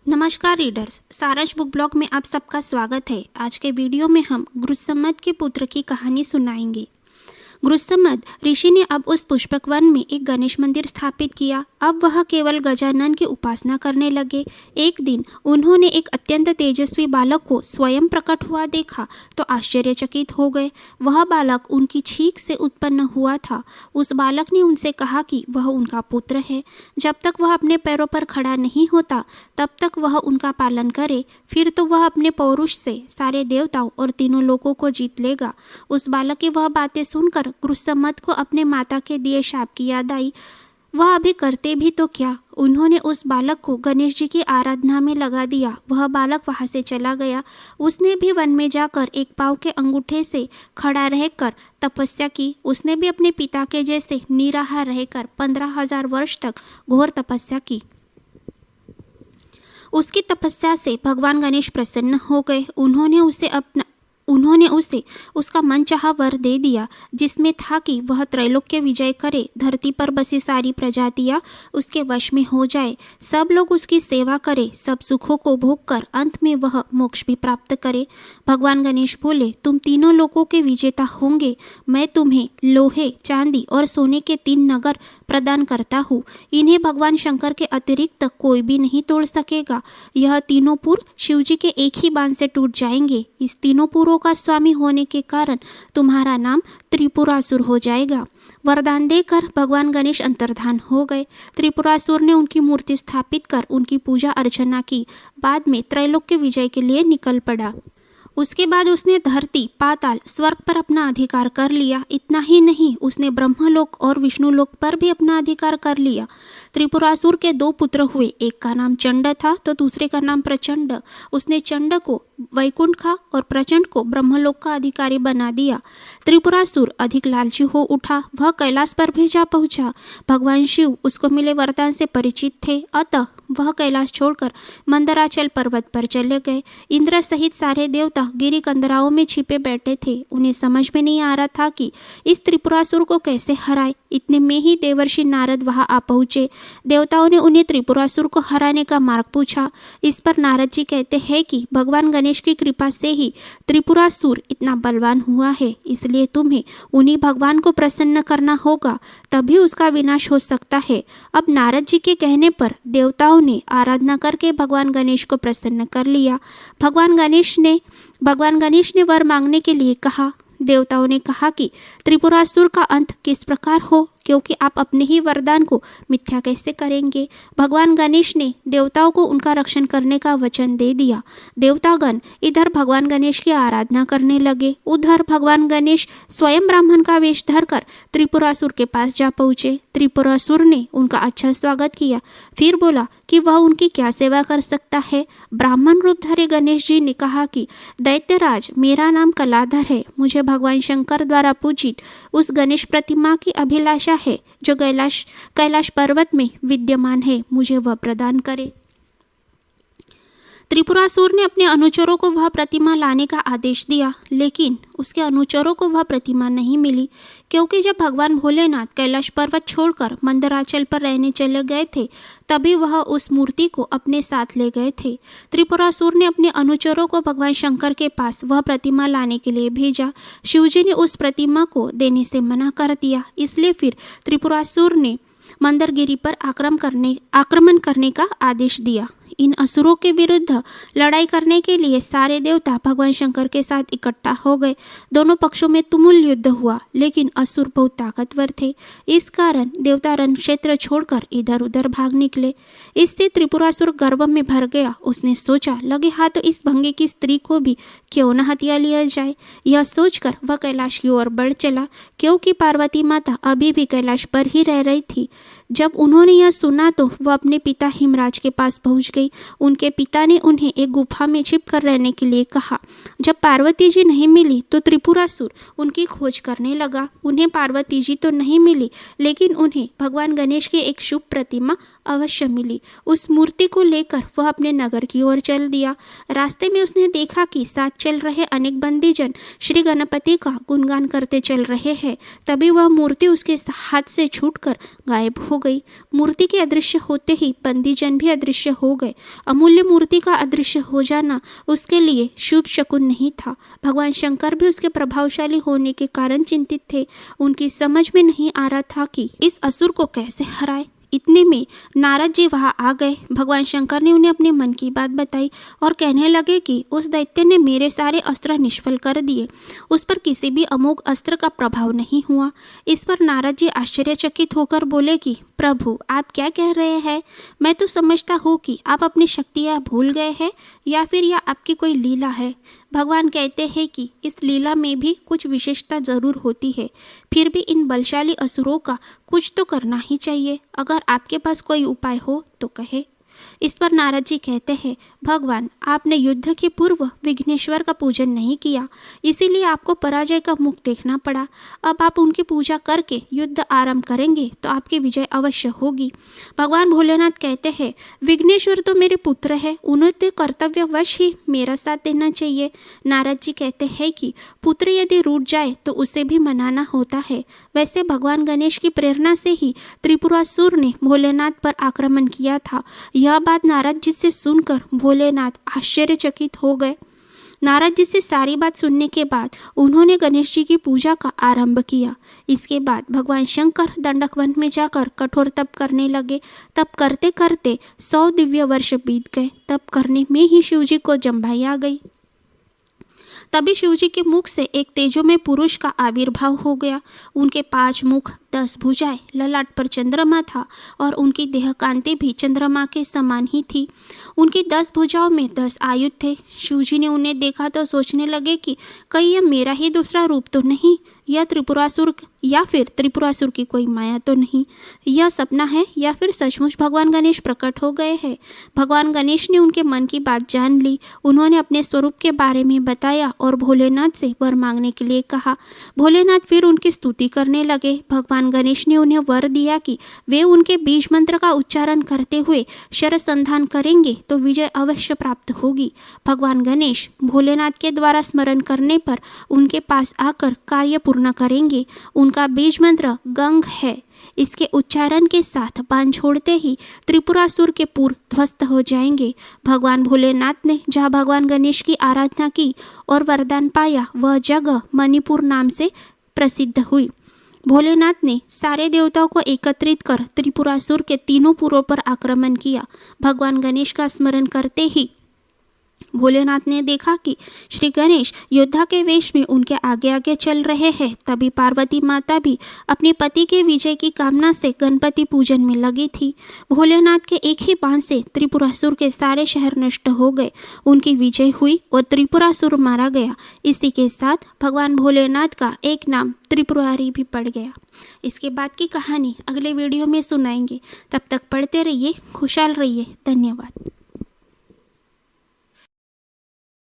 नमस्कार रीडर्स, सारांश book blog में आप सबका स्वागत है। आज के वीडियो में हम गृहसम्मत के पुत्र की कहानी सुनाएंगे। गृहसम्मत ऋषि ने अब उस पुष्पक वन में एक गणेश मंदिर स्थापित किया। अब वह केवल गजानन की उपासना करने लगे। एक दिन उन्होंने एक अत्यंत तेजस्वी बालक को स्वयं प्रकट हुआ देखा तो आश्चर्यचकित हो गए। वह बालक उनकी छींक से उत्पन्न हुआ था। उस बालक ने उनसे कहा कि वह उनका पुत्र है। जब तक वह अपने पैरों पर खड़ा नहीं होता तब तक वह उनका पालन करे, फिर तो वह अपने पौरुष से सारे देवताओं और तीनों लोगों को जीत लेगा। उस बालक की वह बातें सुनकर गृहसम्मत को अपने माता के दिए शाप की याद आई। वह अभी करते भी तो क्या, उन्होंने उस बालक को गणेश जी की आराधना में लगा दिया। वह बालक वहां से चला गया। उसने भी वन में जाकर एक पाँव के अंगूठे से खड़ा रहकर तपस्या की। उसने भी अपने पिता के जैसे निराहार रहकर 15,000 वर्ष तक घोर तपस्या की। उसकी तपस्या से भगवान गणेश प्रसन्न हो गए। उन्होंने उसे उसका मनचाहा वर दे दिया, जिसमें था कि वह त्रैलोक्य विजय करे, धरती पर बसी सारी प्रजातियां उसके वश में हो जाए, सब लोग उसकी सेवा करे, सब सुखों को भोग कर अंत में वह मोक्ष भी प्राप्त करे। भगवान गणेश बोले, तुम तीनों लोगों के विजेता होंगे। मैं तुम्हें लोहे, चांदी और सोने के 3 नगर प्रदान करता हूँ। इन्हें भगवान शंकर के अतिरिक्त कोई भी नहीं तोड़ सकेगा। यह तीनों पुर शिवजी के एक ही बाण से टूट जाएंगे। इस तीनों पुरों का स्वामी होने के कारण तुम्हारा नाम त्रिपुरासुर हो जाएगा। वरदान देकर भगवान गणेश अंतर्धान हो गए। त्रिपुरासुर ने उनकी मूर्ति स्थापित कर उनकी पूजा अर्चना की। बाद में त्रैलोक्य विजय के लिए निकल पड़ा। उसके बाद उसने धरती, पाताल, स्वर्ग पर अपना अधिकार कर लिया। इतना ही नहीं, उसने ब्रह्मलोक और विष्णुलोक पर भी अपना अधिकार कर लिया। त्रिपुरासुर के 2 पुत्र हुए। एक का नाम चंड था तो दूसरे का नाम प्रचंड। उसने चंड को वैकुंठ का और प्रचंड को ब्रह्मलोक का अधिकारी बना दिया। त्रिपुरासुर अधिक लालची हो उठा। वह कैलाश पर भी जा पहुंचा। भगवान शिव उसको मिले वरदान से परिचित थे, अतः वह कैलाश छोड़कर मंदराचल पर्वत पर चले गए। इंद्र सहित सारे देवता गिरी कंदराओं में छिपे बैठे थे। उन्हें समझ में नहीं आ रहा था कि इस त्रिपुरासुर को कैसे हराए। इतने में ही देवर्षि नारद वहां आ पहुंचे। देवताओं ने उन्हें त्रिपुरासुर को हराने का मार्ग पूछा। इस पर नारद जी कहते हैं कि भगवान गणेश की कृपा से ही त्रिपुरासुर इतना बलवान हुआ है, इसलिए तुम्हें उन्हीं भगवान को प्रसन्न करना होगा, तभी उसका विनाश हो सकता है। अब नारद जी के कहने पर देवताओं ने आराधना करके भगवान गणेश को प्रसन्न कर लिया। भगवान गणेश ने वर मांगने के लिए कहा। देवताओं ने कहा कि त्रिपुरासुर का अंत किस प्रकार हो, क्योंकि आप अपने ही वरदान को मिथ्या कैसे करेंगे। भगवान गणेश ने देवताओं को उनका रक्षण करने का वचन दे दिया। देवतागण इधर भगवान गणेश की आराधना करने लगे, उधर भगवान गणेश स्वयं ब्राह्मण का वेश धरकर त्रिपुरासुर के पास जा पहुंचे। त्रिपुरासुर ने उनका अच्छा स्वागत किया, फिर बोला कि वह उनकी क्या सेवा कर सकता है। ब्राह्मण रूपधारी गणेश जी ने कहा कि दैत्यराज, मेरा नाम कलाधर है। मुझे भगवान शंकर द्वारा पूजित उस गणेश प्रतिमा की अभिलाषा है जो कैलाश पर्वत में विद्यमान है। मुझे वह प्रदान करे। त्रिपुरासुर ने अपने अनुचरों को वह प्रतिमा लाने का आदेश दिया, लेकिन उसके अनुचरों को वह प्रतिमा नहीं मिली, क्योंकि जब भगवान भोलेनाथ कैलाश पर्वत छोड़कर मंदराचल पर रहने चले गए थे, तभी वह उस मूर्ति को अपने साथ ले गए थे। त्रिपुरासुर ने अपने अनुचरों को भगवान शंकर के पास वह प्रतिमा लाने के लिए भेजा। शिवजी ने उस प्रतिमा को देने से मना कर दिया। इसलिए फिर त्रिपुरासुर ने मंदरगिरी पर आक्रमण करने का आदेश दिया। इन असुरों के विरुद्ध लड़ाई करने के लिए सारे देवता भगवान शंकर के साथ इकट्ठा हो गए। दोनों पक्षों में तुमुल युद्ध हुआ, लेकिन असुर बहुत ताकतवर थे। इस कारण देवता रण क्षेत्र छोड़कर इधर उधर भाग निकले। इससे त्रिपुरासुर गर्व में भर गया। उसने सोचा, लगे हाथ तो इस भंगे की स्त्री को भी क्यों न हत्या लिया जाए। यह सोचकर वह कैलाश की ओर बढ़ चला, क्योंकि पार्वती माता अभी भी कैलाश पर ही रह रही थी। जब उन्होंने यह सुना तो वह अपने पिता हिमराज के पास पहुंच गई। उनके पिता ने उन्हें एक गुफा में छिप कर रहने के लिए कहा। जब पार्वती जी नहीं मिली तो त्रिपुरासुर उनकी खोज करने लगा। उन्हें पार्वती जी तो नहीं मिली, लेकिन उन्हें भगवान गणेश की एक शुभ प्रतिमा अवश्य मिली। उस मूर्ति को लेकर वह अपने नगर की ओर चल दिया। रास्ते में उसने देखा कि साथ चल रहे अनेक बंदीजन श्री गणपति का गुणगान करते चल रहे हैं। तभी वह मूर्ति उसके हाथ से छूटकर गायब हो गई। मूर्ति के अदृश्य होते ही बंदीजन भी अदृश्य हो गए। अमूल्य मूर्ति का अदृश्य हो जाना उसके लिए शुभ शकुन नहीं था। भगवान शंकर भी उसके प्रभावशाली होने के कारण चिंतित थे। उनकी समझ में नहीं आ रहा था कि इस असुर को कैसे हराए। इतने में नारद जी वहां आ गए। भगवान शंकर ने उन्हें अपने मन की बात बताई और कहने लगे कि उस दैत्य ने मेरे सारे अस्त्र निष्फल कर दिए। उस पर किसी भी अमोघ अस्त्र का प्रभाव नहीं हुआ। इस पर नारद जी आश्चर्यचकित होकर बोले कि प्रभु, आप क्या कह रहे हैं? मैं तो समझता हूँ कि आप अपनी शक्तियाँ भूल गए हैं या फिर यह आपकी कोई लीला है। भगवान कहते हैं कि इस लीला में भी कुछ विशेषता जरूर होती है। फिर भी इन बलशाली असुरों का कुछ तो करना ही चाहिए। अगर आपके पास कोई उपाय हो तो कहे। इस पर नारद जी कहते हैं, भगवान, आपने युद्ध के पूर्व विघ्नेश्वर का पूजन नहीं किया, इसीलिए आपको पराजय का मुख देखना पड़ा। अब आप उनकी पूजा करके युद्ध आरंभ करेंगे तो आपकी विजय अवश्य होगी। भगवान भोलेनाथ कहते हैं, विघ्नेश्वर तो मेरे पुत्र है, उन्हें तो कर्तव्यवश ही मेरा साथ देना चाहिए। नारद जी कहते हैं कि पुत्र यदि रूठ जाए तो उसे भी मनाना होता है। वैसे भगवान गणेश की प्रेरणा से ही त्रिपुरासुर ने भोलेनाथ पर आक्रमण किया था। यह बात नारद जी से सुनकर भोलेनाथ आश्चर्यचकित हो गए। नारद जी से सारी बात सुनने के बाद उन्होंने गणेश जी की पूजा का आरंभ किया। इसके बाद भगवान शंकर दंडक वन में जाकर कठोर तप करने लगे। तप करते करते 100 दिव्य वर्ष बीत गए। तप करने में ही शिवजी को जम्भाई आ गई। तभी शिवजी के मुख से एक तेजोमय पुरुष का आविर्भाव हो गया। उनके 5 मुख, 10 भुजाएं, ललाट पर चंद्रमा था और उनकी देह कांति भी चंद्रमा के समान ही थी। उनकी 10 भुजाओं में 10 आयुध थे। शिवजी ने उन्हें देखा तो सोचने लगे कि कहीं यह मेरा ही दूसरा रूप तो नहीं, यह त्रिपुरासुर या फिर त्रिपुरासुर की कोई माया तो नहीं, यह सपना है या फिर सचमुच भगवान गणेश प्रकट हो गए हैं। भगवान गणेश ने उनके मन की बात जान ली। उन्होंने अपने स्वरूप के बारे में बताया और भोलेनाथ से वर मांगने के लिए कहा। भोलेनाथ फिर उनकी स्तुति करने लगे। भगवान गणेश ने उन्हें वर दिया कि वे उनके बीज मंत्र का उच्चारण करते हुए शरसंधान करेंगे तो विजय अवश्य प्राप्त होगी। भगवान गणेश भोलेनाथ के द्वारा स्मरण करने पर उनके पास आकर कार्य पूर्ण करेंगे। उनका बीज मंत्र गंग है। इसके उच्चारण के साथ बाण छोड़ते ही त्रिपुरासुर के पुर ध्वस्त हो जाएंगे। भगवान भोलेनाथ ने जहाँ भगवान गणेश की आराधना की और वरदान पाया, वह जगह मणिपुर नाम से प्रसिद्ध हुई। भोलेनाथ ने सारे देवताओं को एकत्रित कर त्रिपुरासुर के तीनों पुरों पर आक्रमण किया। भगवान गणेश का स्मरण करते ही भोलेनाथ ने देखा कि श्री गणेश योद्धा के वेश में उनके आगे आगे चल रहे हैं। तभी पार्वती माता भी अपने पति के विजय की कामना से गणपति पूजन में लगी थी। भोलेनाथ के एक ही बाण से त्रिपुरासुर के सारे शहर नष्ट हो गए। उनकी विजय हुई और त्रिपुरासुर मारा गया। इसी के साथ भगवान भोलेनाथ का एक नाम त्रिपुरारी भी पड़ गया। इसके बाद की कहानी अगले वीडियो में सुनाएंगे। तब तक पढ़ते रहिए, खुशहाल रहिए। धन्यवाद।